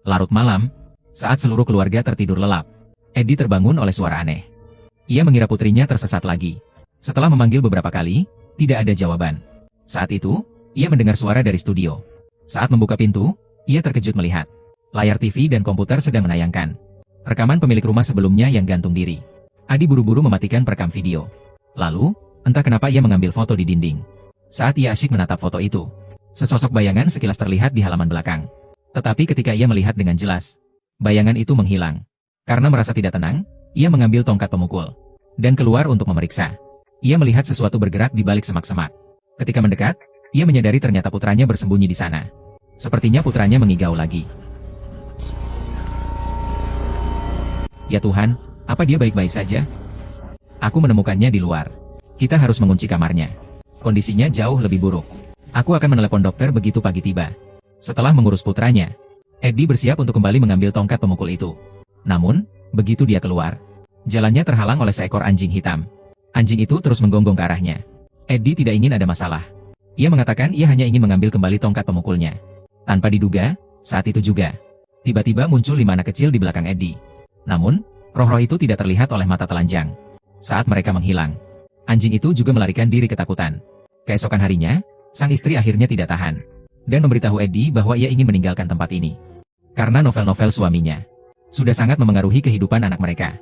Larut malam, saat seluruh keluarga tertidur lelap, Eddie terbangun oleh suara aneh. Ia mengira putrinya tersesat lagi. Setelah memanggil beberapa kali, tidak ada jawaban. Saat itu, ia mendengar suara dari studio. Saat membuka pintu, ia terkejut melihat layar TV dan komputer sedang menayangkan rekaman pemilik rumah sebelumnya yang gantung diri. Adi buru-buru mematikan perekam video. Lalu, entah kenapa ia mengambil foto di dinding. Saat ia asyik menatap foto itu, sesosok bayangan sekilas terlihat di halaman belakang. Tetapi ketika ia melihat dengan jelas, bayangan itu menghilang. Karena merasa tidak tenang, ia mengambil tongkat pemukul dan keluar untuk memeriksa. Ia melihat sesuatu bergerak di balik semak-semak. Ketika mendekat, ia menyadari ternyata putranya bersembunyi di sana. Sepertinya putranya mengigau lagi. Ya Tuhan, apa dia baik-baik saja? Aku menemukannya di luar. Kita harus mengunci kamarnya. Kondisinya jauh lebih buruk. Aku akan menelepon dokter begitu pagi tiba. Setelah mengurus putranya, Eddie bersiap untuk kembali mengambil tongkat pemukul itu. Namun, begitu dia keluar, jalannya terhalang oleh seekor anjing hitam. Anjing itu terus menggonggong ke arahnya. Eddie tidak ingin ada masalah. Ia mengatakan ia hanya ingin mengambil kembali tongkat pemukulnya. Tanpa diduga, saat itu juga, tiba-tiba muncul 5 anak kecil di belakang Eddie. Namun, roh-roh itu tidak terlihat oleh mata telanjang. Saat mereka menghilang, anjing itu juga melarikan diri ketakutan. Keesokan harinya, sang istri akhirnya tidak tahan dan memberitahu Eddie bahwa ia ingin meninggalkan tempat ini. Karena novel-novel suaminya sudah sangat memengaruhi kehidupan anak mereka.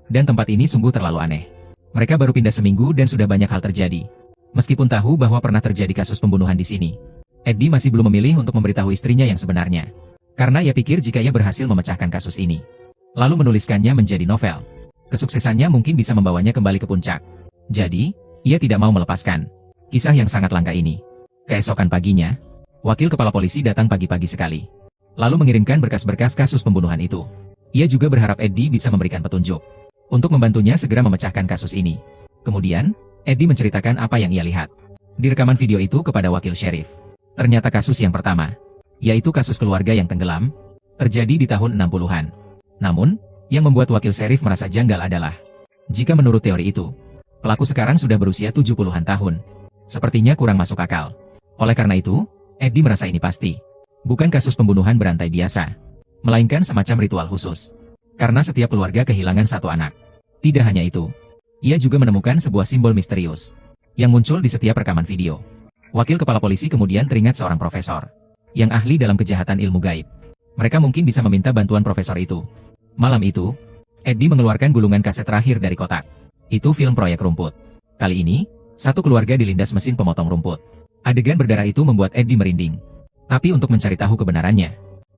Dan tempat ini sungguh terlalu aneh. Mereka baru pindah seminggu dan sudah banyak hal terjadi. Meskipun tahu bahwa pernah terjadi kasus pembunuhan di sini, Eddie masih belum memilih untuk memberitahu istrinya yang sebenarnya. Karena ia pikir jika ia berhasil memecahkan kasus ini, lalu menuliskannya menjadi novel, kesuksesannya mungkin bisa membawanya kembali ke puncak. Jadi, ia tidak mau melepaskan kisah yang sangat langka ini. Keesokan paginya, wakil kepala polisi datang pagi-pagi sekali, lalu mengirimkan berkas-berkas kasus pembunuhan itu. Ia juga berharap Eddie bisa memberikan petunjuk untuk membantunya segera memecahkan kasus ini. Kemudian, Eddie menceritakan apa yang ia lihat di rekaman video itu kepada wakil sheriff. Ternyata kasus yang pertama, yaitu kasus keluarga yang tenggelam, terjadi di tahun 60-an. Namun, yang membuat wakil sheriff merasa janggal adalah, jika menurut teori itu, pelaku sekarang sudah berusia 70-an tahun. Sepertinya kurang masuk akal. Oleh karena itu, Eddie merasa ini pasti bukan kasus pembunuhan berantai biasa, melainkan semacam ritual khusus. Karena setiap keluarga kehilangan satu anak. Tidak hanya itu, ia juga menemukan sebuah simbol misterius yang muncul di setiap rekaman video. Wakil kepala polisi kemudian teringat seorang profesor yang ahli dalam kejahatan ilmu gaib. Mereka mungkin bisa meminta bantuan profesor itu. Malam itu, Eddie mengeluarkan gulungan kaset terakhir dari kotak. Itu film proyek rumput. Kali ini, satu keluarga dilindas mesin pemotong rumput. Adegan berdarah itu membuat Eddie merinding. Tapi untuk mencari tahu kebenarannya,